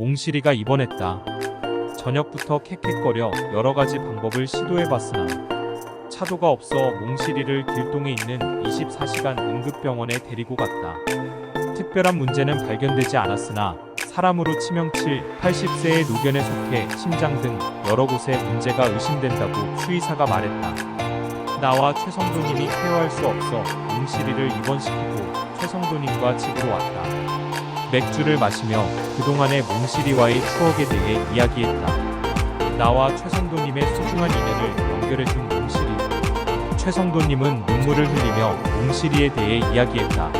몽실이가 입원했다. 저녁부터 캑캑거려 여러가지 방법을 시도해봤으나 차도가 없어 몽실이를 길동에 있는 24시간 응급병원에 데리고 갔다. 특별한 문제는 발견되지 않았으나 사람으로 치명 80세의 노견에 속해 심장 등 여러 곳에 문제가 의심된다고 수의사가 말했다. 나와 최성도님이 케어할 수 없어 몽실이를 입원시키고 최성도님과 집으로 왔다. 맥주를 마시며 그동안의 몽실이와의 추억에 대해 이야기했다. 나와 최성도님의 소중한 인연을 연결해준 몽실이. 최성도님은 눈물을 흘리며 몽실이에 대해 이야기했다.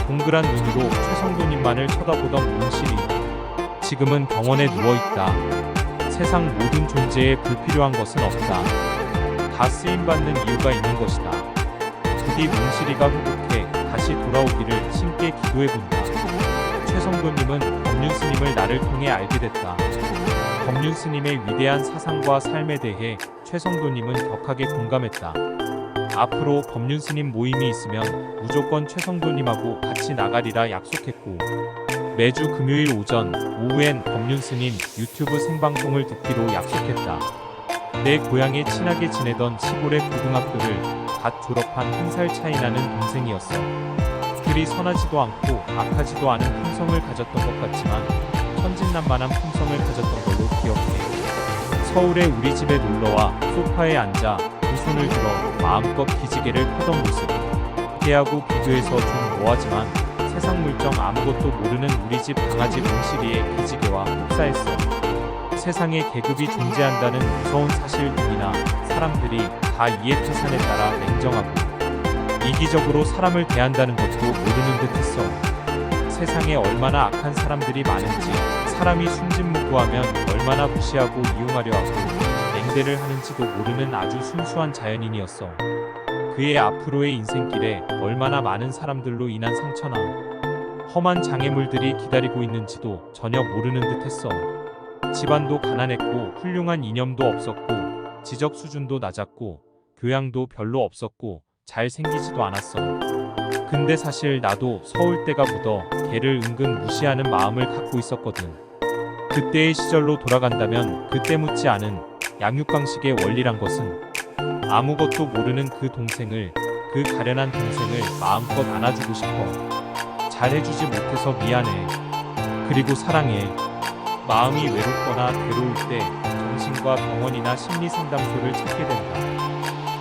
동그란 눈으로 최성도님만을 쳐다보던 몽실이. 지금은 병원에 누워있다. 세상 모든 존재에 불필요한 것은 없다. 다 쓰임받는 이유가 있는 것이다. 부디 몽실이가 회복해 다시 돌아오기를 신께 기도해본다. 최성도님은 법륜스님을 나를 통해 알게 됐다. 법륜스님의 위대한 사상과 삶에 대해 최성도님은 격하게 공감했다. 앞으로 법륜스님 모임이 있으면 무조건 최성도님하고 같이 나가리라 약속했고 매주 금요일 오전, 오후엔 법륜스님 유튜브 생방송을 듣기로 약속했다. 내 고향에 친하게 지내던 시골의 고등학교를 갓 졸업한 한 살 차이 나는 동생이었어. 그리 선하지도 않고 악하지도 않은 품성을 가졌던 것 같지만 천진난만한 품성을 가졌던 걸로 기억해. 서울의 우리 집에 놀러와 소파에 앉아 두 손을 들어 마음껏 기지개를 펴던 모습. 걔하고 비교해서 좀 뭐하지만 세상 물정 아무것도 모르는 우리 집 강아지 몽실이의 기지개와 흡사했어. 세상에 계급이 존재한다는 무서운 사실 등이나 사람들이 다 이해 태산에 따라 냉정하고 이기적으로 사람을 대한다는 것도 모르는 듯 했어. 세상에 얼마나 악한 사람들이 많은지, 사람이 순진무구하면 얼마나 무시하고 이용하려 하고 냉대를 하는지도 모르는 아주 순수한 자연인이었어. 그의 앞으로의 인생길에 얼마나 많은 사람들로 인한 상처나 험한 장애물들이 기다리고 있는지도 전혀 모르는 듯 했어. 집안도 가난했고 훌륭한 이념도 없었고 지적 수준도 낮았고 교양도 별로 없었고 잘생기지도 않았어. 근데 사실 나도 서울대가 묻어 걔를 은근 무시하는 마음을 갖고 있었거든. 그때의 시절로 돌아간다면 그때 묻지 않은 양육강식의 원리란 것은 아무것도 모르는 그 동생을, 그 가련한 동생을 마음껏 안아주고 싶어. 잘해주지 못해서 미안해. 그리고 사랑해. 마음이 외롭거나 괴로울 때 정신과 병원이나 심리상담소를 찾게 된다.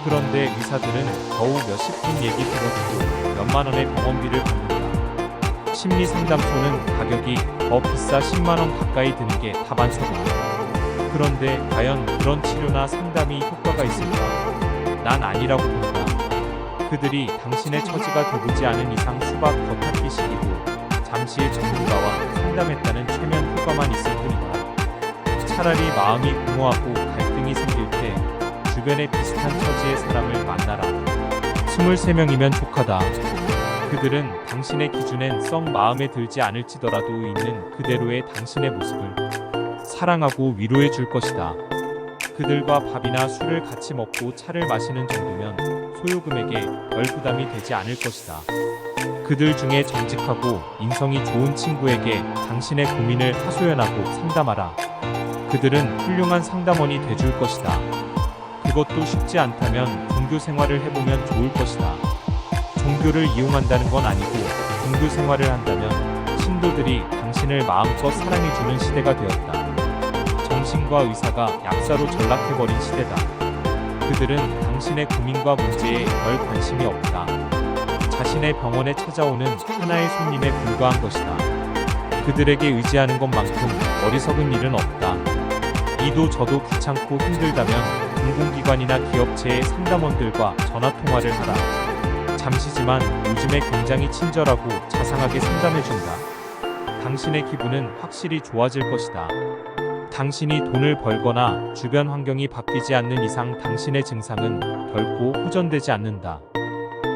그런데 의사들은 겨우 몇십 분 얘기 들어주고 몇만 원의 병원비를 받는다. 심리상담소는 가격이 더 비싸 10만 원 가까이 드는 게 다반사다. 그런데 과연 그런 치료나 상담이 효과가 있을까? 난 아니라고 본다. 그들이 당신의 처지가 되보지 않은 이상 수박 겉핥기식이고 잠시의 전문가와 상담했다는 최면 효과만 있을 뿐이다. 차라리 마음이 공허하고 갈등이 생길 때 주변에 비슷한 처지의 사람을 만나라. 23명이면 족하다. 그들은 당신의 기준엔 썩 마음에 들지 않을지더라도 있는 그대로의 당신의 모습을 사랑하고 위로해 줄 것이다. 그들과 밥이나 술을 같이 먹고 차를 마시는 정도면 소요금액에 별 부담이 되지 않을 것이다. 그들 중에 정직하고 인성이 좋은 친구에게 당신의 고민을 하소연하고 상담하라. 그들은 훌륭한 상담원이 돼줄 것이다. 그것도 쉽지 않다면 종교 생활을 해보면 좋을 것이다. 종교를 이용한다는 건 아니고 종교 생활을 한다면 신도들이 당신을 마음껏 사랑해주는 시대가 되었다. 정신과 의사가 약사로 전락해버린 시대다. 그들은 당신의 고민과 문제에 별 관심이 없다. 자신의 병원에 찾아오는 하나의 손님에 불과한 것이다. 그들에게 의지하는 것만큼 어리석은 일은 없다. 이도 저도 귀찮고 힘들다면 공공기관이나 기업체의 상담원들과 전화통화를 하라. 잠시지만 요즘에 굉장히 친절하고 자상하게 상담해준다. 당신의 기분은 확실히 좋아질 것이다. 당신이 돈을 벌거나 주변 환경이 바뀌지 않는 이상 당신의 증상은 결코 호전되지 않는다.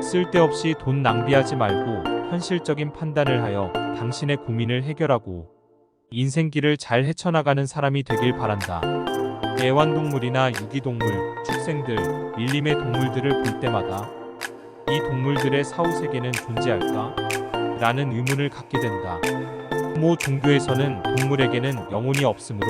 쓸데없이 돈 낭비하지 말고 현실적인 판단을 하여 당신의 고민을 해결하고 인생길을 잘 헤쳐나가는 사람이 되길 바란다. 애완동물이나 유기동물, 축생들, 밀림의 동물들을 볼 때마다 이 동물들의 사후세계는 존재할까? 라는 의문을 갖게 된다. 부모 종교에서는 동물에게는 영혼이 없으므로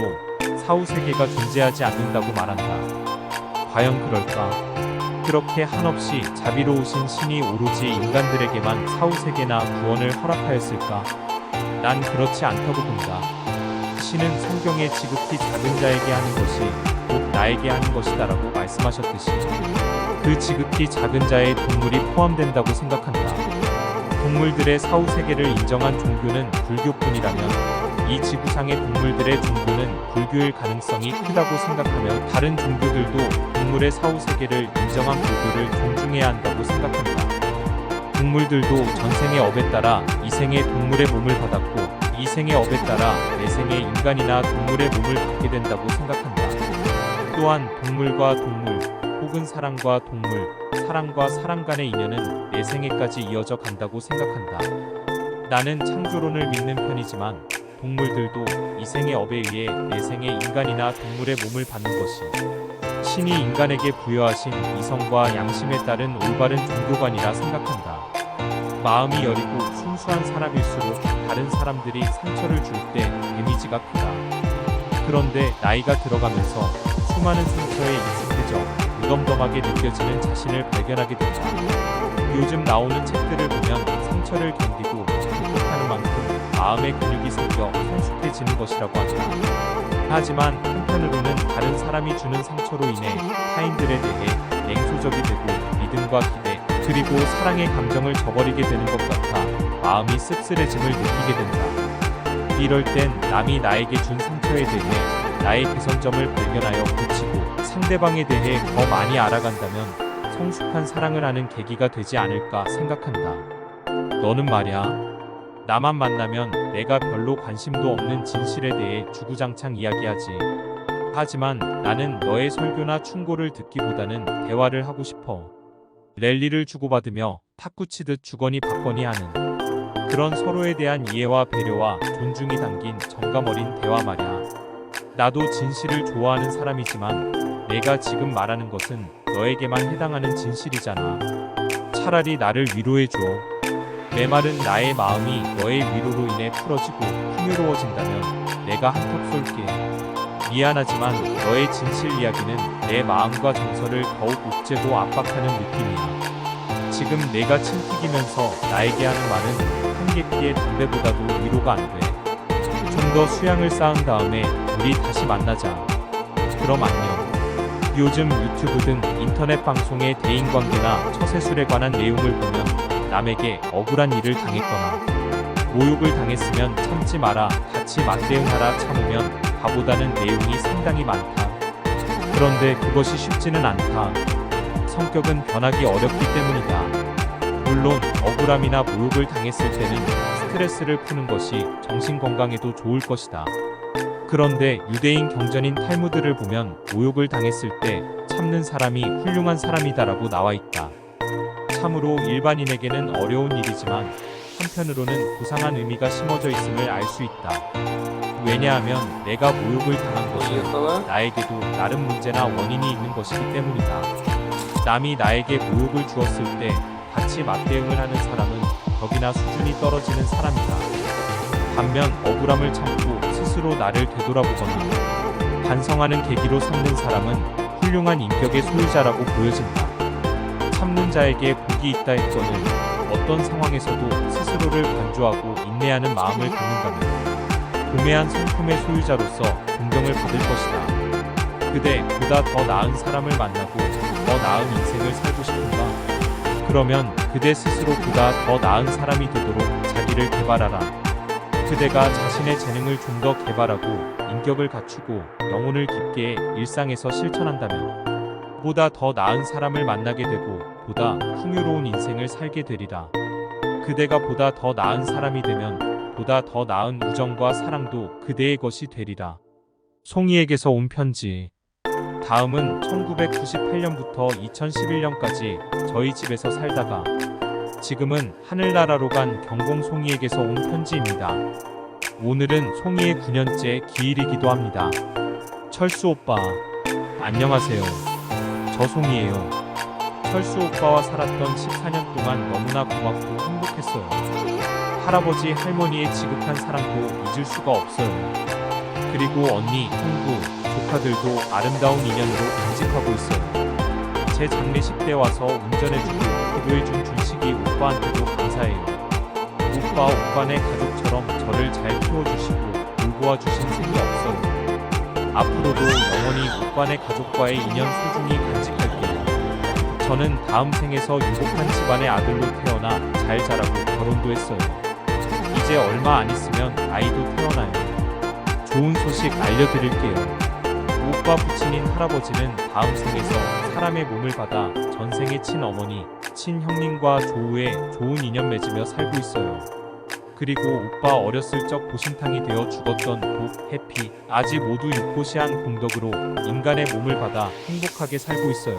사후세계가 존재하지 않는다고 말한다. 과연 그럴까? 그렇게 한없이 자비로우신 신이 오로지 인간들에게만 사후세계나 구원을 허락하였을까? 난 그렇지 않다고 본다. 신은 성경에 지극히 작은 자에게 하는 것이 곧 나에게 하는 것이다라고 말씀하셨듯이 그 지극히 작은 자에 동물이 포함된다고 생각한다. 동물들의 사후세계를 인정한 종교는 불교뿐이라면 이 지구상의 동물들의 종교는 불교일 가능성이 크다고 생각하며 다른 종교들도 동물의 사후세계를 인정한 불교를 존중해야 한다고 생각한다. 동물들도 전생의 업에 따라 이생의 동물의 몸을 받았고 이생의 업에 따라 내생의 인간이나 동물의 몸을 받게 된다고 생각한다. 또한 동물과 동물 혹은 사람과 동물, 사람과 사람 간의 인연은 내생에까지 이어져 간다고 생각한다. 나는 창조론을 믿는 편이지만 동물들도 이생의 업에 의해 내생의 인간이나 동물의 몸을 받는 것이 신이 인간에게 부여하신 이성과 양심에 따른 올바른 종교관이라 생각한다. 마음이 여리고 순수한 사람일수록 다른 사람들이 상처를 줄 때 데미지가 크다. 그런데 나이가 들어가면서 수많은 상처에 익숙해져 무덤덤하게 느껴지는 자신을 발견하게 된다. 요즘 나오는 책들을 보면 상처를 견디고 극복하는 만큼 마음의 근육이 생겨 성숙해지는 것이라고 한다. 하지만 한편으로는 다른 사람이 주는 상처로 인해 타인들에 대해 냉소적이 되고 믿음과 기대 그리고 사랑의 감정을 저버리게 되는 것 같아 마음이 씁쓸해짐을 느끼게 된다. 이럴 땐 남이 나에게 준 상처에 대해 나의 개선점을 발견하여 고치고 상대방에 대해 더 많이 알아간다면 성숙한 사랑을 하는 계기가 되지 않을까 생각한다. 너는 말야. 나만 만나면 내가 별로 관심도 없는 진실에 대해 주구장창 이야기하지. 하지만 나는 너의 설교나 충고를 듣기보다는 대화를 하고 싶어. 랠리를 주고받으며 탁구 치듯 주거니 받거니 하는 그런 서로에 대한 이해와 배려와 존중이 담긴 정감 어린 대화 말이야. 나도 진실을 좋아하는 사람이지만 내가 지금 말하는 것은 너에게만 해당하는 진실이잖아. 차라리 나를 위로해줘. 메마른 나의 마음이 너의 위로로 인해 풀어지고 풍요로워진다면 내가 한턱 쏠게. 미안하지만 너의 진실 이야기는 내 마음과 정서를 더욱 옥죄고 압박하는 느낌이야. 지금 내가 침 튀기면서 나에게 하는 말은 한 객기의 담배보다도 위로가 안 돼. 좀 더 수양을 쌓은 다음에 우리 다시 만나자. 그럼 안녕. 요즘 유튜브 등 인터넷 방송의 대인관계나 처세술에 관한 내용을 보면 남에게 억울한 일을 당했거나 모욕을 당했으면 참지 마라, 같이 맞대응하라 참으면 바보다는 내용이 상당히 많다. 그런데 그것이 쉽지는 않다. 성격은 변하기 어렵기 때문이다. 물론 억울함이나 모욕을 당했을 때는 스트레스를 푸는 것이 정신건강에도 좋을 것이다. 그런데 유대인 경전인 탈무드를 보면 모욕을 당했을 때 참는 사람이 훌륭한 사람이다라고 나와 있다. 참으로 일반인에게는 어려운 일이지만 한편으로는 고상한 의미가 심어져 있음을 알 수 있다. 왜냐하면 내가 모욕을 당한 것은 나에게도 나름 문제나 원인이 있는 것이기 때문이다. 남이 나에게 모욕을 주었을 때 같이 맞대응을 하는 사람은 덕이나 수준이 떨어지는 사람이다. 반면 억울함을 참고 스스로 나를 되돌아보거나 반성하는 계기로 삼는 사람은 훌륭한 인격의 소유자라고 보여진다. 참는 자에게 복이 있다 했거늘 어떤 상황에서도 스스로를 간주하고 인내하는 마음을 갖는다면 고매한 성품의 소유자로서 존경을 받을 것이다. 그대 보다 더 나은 사람을 만나고 더 나은 인생을 살고 싶은가? 그러면 그대 스스로 보다 더 나은 사람이 되도록 자기를 개발하라. 그대가 자신의 재능을 좀 더 개발하고 인격을 갖추고 영혼을 깊게 일상에서 실천한다면 보다 더 나은 사람을 만나게 되고 보다 풍요로운 인생을 살게 되리라. 그대가 보다 더 나은 사람이 되면 보다 더 나은 우정과 사랑도 그대의 것이 되리라. 송이에게서 온 편지. 다음은 1998년부터 2011년까지 저희 집에서 살다가 지금은 하늘나라로 간 경공 송이에게서 온 편지입니다. 오늘은 송이의 9년째 기일이기도 합니다. 철수 오빠, 안녕하세요. 저 송이에요. 철수 오빠와 살았던 14년 동안 너무나 고맙고 행복했어요. 할아버지 할머니의 지극한 사랑도 잊을 수가 없어요. 그리고 언니, 형부, 조카들도 아름다운 인연으로 간직하고 있어요. 제 장례식 때 와서 운전해주고 기도해준 준식이 오빠한테도 감사해요. 오빠, 오빠네 가족처럼 저를 잘 키워주시고 돌보아주신 생이 없어요. 앞으로도 영원히 오빠네 가족과의 인연 소중히 간직할게요. 저는 다음 생에서 유복한 집안의 아들로 태어나 잘 자라고 결혼도 했어요. 이제 얼마 안 있으면 아이도 태어나요. 좋은 소식 알려드릴게요. 오빠 부친인 할아버지는 다음 생에서 사람의 몸을 받아 전생의 친어머니, 친형님과 조우에 좋은 인연 맺으며 살고 있어요. 그리고 오빠 어렸을 적 보신탕이 되어 죽었던 복, 해피, 아지 모두 육고시한 공덕으로 인간의 몸을 받아 행복하게 살고 있어요.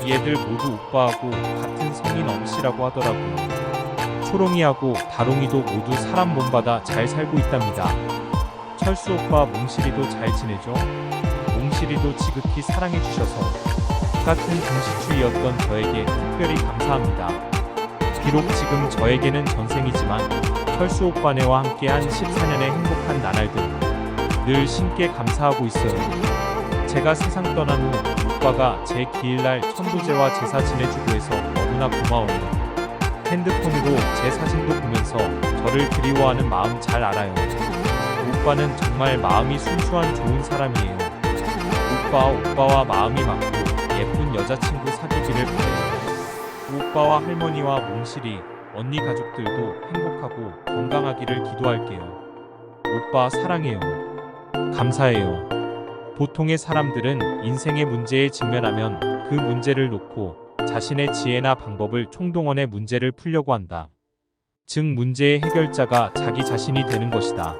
얘들 모두 오빠하고 같은 성인 엄씨라고 하더라고요. 초롱이하고 다롱이도 모두 사람 몸 받아 잘 살고 있답니다. 철수 오빠 몽실이도 잘 지내죠? 몽실이도 지극히 사랑해주셔서 같은 금시추이였던 저에게 특별히 감사합니다. 비록 지금 저에게는 전생이지만 철수 오빠네와 함께한 14년의 행복한 나날들 늘 신께 감사하고 있어요. 제가 세상 떠난 후 오빠가 제 기일날 천도제와 제사 지내주고 해서 너무나 고마워요. 핸드폰으로 제 사진도 보면서 저를 그리워하는 마음 잘 알아요. 오빠는 정말 마음이 순수한 좋은 사람이에요. 오빠와 마음이 맞고 예쁜 여자친구 사귀기를 바래요. 오빠와 할머니와 몽실이, 언니 가족들도 행복하고 건강하기를 기도할게요. 오빠 사랑해요. 감사해요. 보통의 사람들은 인생의 문제에 직면하면 그 문제를 놓고 자신의 지혜나 방법을 총동원해 문제를 풀려고 한다. 즉 문제의 해결자가 자기 자신이 되는 것이다.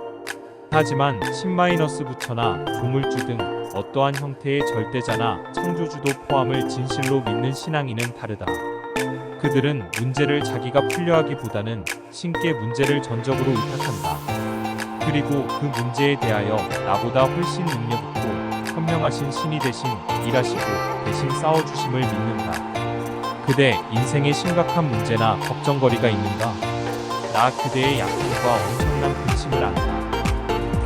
하지만 10-부처나 조물주 등 어떠한 형태의 절대자나 창조주도 포함을 진실로 믿는 신앙인은 다르다. 그들은 문제를 자기가 풀려하기보다는 신께 문제를 전적으로 의탁한다. 그리고 그 문제에 대하여 나보다 훨씬 능력 있고 현명하신 신이 대신 일하시고 대신 싸워주심을 믿는다. 그대 인생에 심각한 문제나 걱정거리가 있는가? 나 그대의 약함과 엄청난 근심을 안다.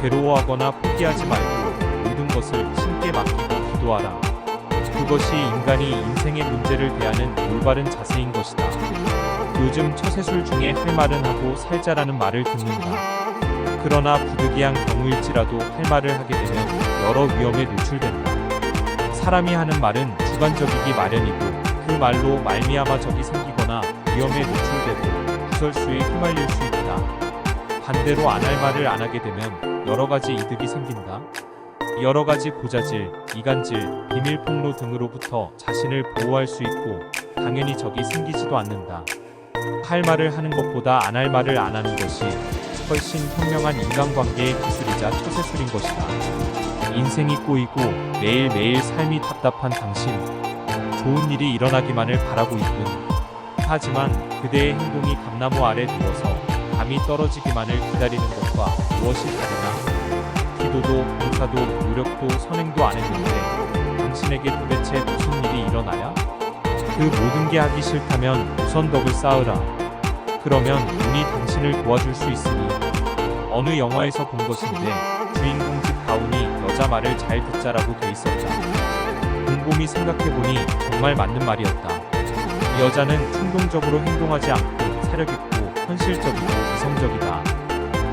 괴로워하거나 포기하지 말고 모든 것을 신께 맡기고 기도하라. 그것이 인간이 인생의 문제를 대하는 올바른 자세인 것이다. 요즘 처세술 중에 할 말은 하고 살자라는 말을 듣는다. 그러나 부득이한 경우일지라도 할 말을 하게 되면 여러 위험에 노출된다. 사람이 하는 말은 주관적이기 마련이고 그 말로 말미암아 적이 생기거나 위험에 노출되고 구설수에 휘말릴 수 있다. 반대로 안 할 말을 안 하게 되면 여러 가지 이득이 생긴다. 여러 가지 고자질, 이간질, 비밀폭로 등으로부터 자신을 보호할 수 있고 당연히 적이 생기지도 않는다. 할 말을 하는 것보다 안 할 말을 안 하는 것이 훨씬 현명한 인간관계의 기술이자 처세술인 것이다. 인생이 꼬이고 매일매일 삶이 답답한 당신, 좋은 일이 일어나기만을 바라고 있군. 하지만 그대의 행동이 감나무 아래 누워서 감이 떨어지기만을 기다리는 것과 무엇이 다르나? 기도도 봉사도 노력도 선행도 안 했는데 당신에게 도대체 무슨 일이 일어나야? 그 모든 게 하기 싫다면 우선 덕을 쌓으라. 그러면 운이 당신을 도와줄 수 있으니. 어느 영화에서 본 것인데 주인공 집 가훈이 여자 말을 잘 듣자라고 돼 있었다. 곰곰이 생각해보니 정말 맞는 말이었다. 여자는 충동적으로 행동하지 않고 사력있고 현실적이고 이성적이다.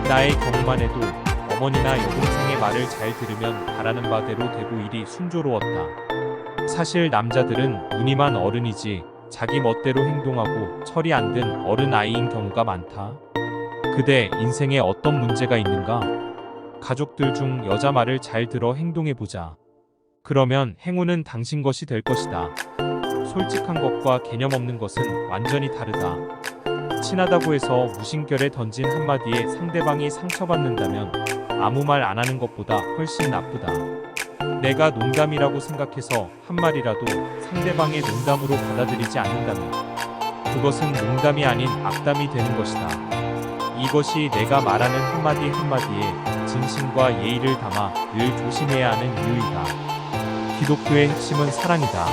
나의 경우만 해도 어머니나 여동생의 말을 잘 들으면 바라는 바대로 되고 일이 순조로웠다. 사실 남자들은 무늬만 어른이지 자기 멋대로 행동하고 철이 안 든 어른 아이인 경우가 많다. 그대 인생에 어떤 문제가 있는가? 가족들 중 여자 말을 잘 들어 행동해보자. 그러면 행운은 당신 것이 될 것이다. 솔직한 것과 개념 없는 것은 완전히 다르다. 친하다고 해서 무심결에 던진 한마디에 상대방이 상처받는다면 아무 말 안 하는 것보다 훨씬 나쁘다. 내가 농담이라고 생각해서 한 말이라도 상대방의 농담으로 받아들이지 않는다면 그것은 농담이 아닌 악담이 되는 것이다. 이것이 내가 말하는 한마디 한마디에 진심과 예의를 담아 늘 조심해야 하는 이유이다. 기독교의 핵심은 사랑이다.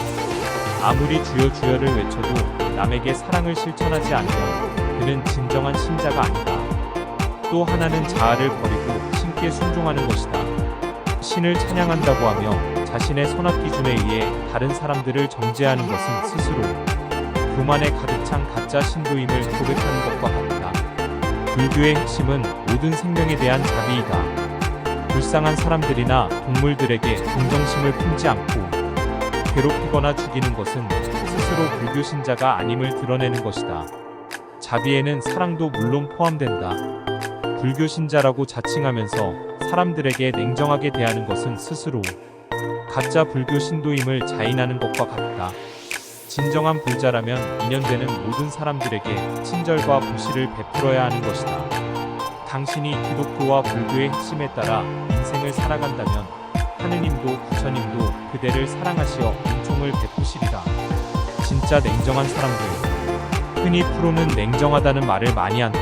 아무리 주여 주여를 외쳐도 남에게 사랑을 실천하지 않으면 그는 진정한 신자가 아니다. 또 하나는 자아를 버리고 신께 순종하는 것이다. 신을 찬양한다고 하며 자신의 선악 기준에 의해 다른 사람들을 정죄하는 것은 스스로 교만에 가득 찬 가짜 신도임을 고백하는 것과 같다. 불교의 핵심은 모든 생명에 대한 자비이다. 불쌍한 사람들이나 동물들에게 동정심을 품지 않고 괴롭히거나 죽이는 것은 스스로 불교 신자가 아님을 드러내는 것이다. 자비에는 사랑도 물론 포함된다. 불교 신자라고 자칭하면서 사람들에게 냉정하게 대하는 것은 스스로 가짜 불교 신도임을 자인하는 것과 같다. 진정한 불자라면 인연되는 모든 사람들에게 친절과 부시를 베풀어야 하는 것이다. 당신이 기독교와 불교의 핵심에 따라 인생을 살아간다면 하느님도 부처님도 그대를 사랑하시어 은총을 베푸시리라. 진짜 냉정한 사람들. 흔히 프로는 냉정하다는 말을 많이 한다.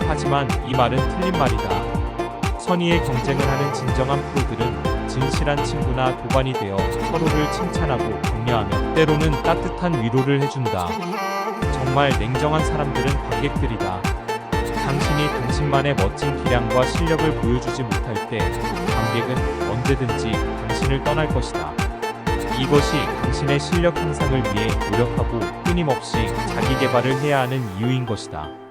하지만 이 말은 틀린 말이다. 선의의 경쟁을 하는 진정한 프로들은 진실한 친구나 도반이 되어 서로를 칭찬하고 격려하며 때로는 따뜻한 위로를 해준다. 정말 냉정한 사람들은 관객들이다. 당신이 당신만의 멋진 기량과 실력을 보여주지 못할 때 관객은 언제든지 당신을 떠날 것이다. 이것이 당신의 실력 향상을 위해 노력하고 끊임없이 자기 개발을 해야 하는 이유인 것이다.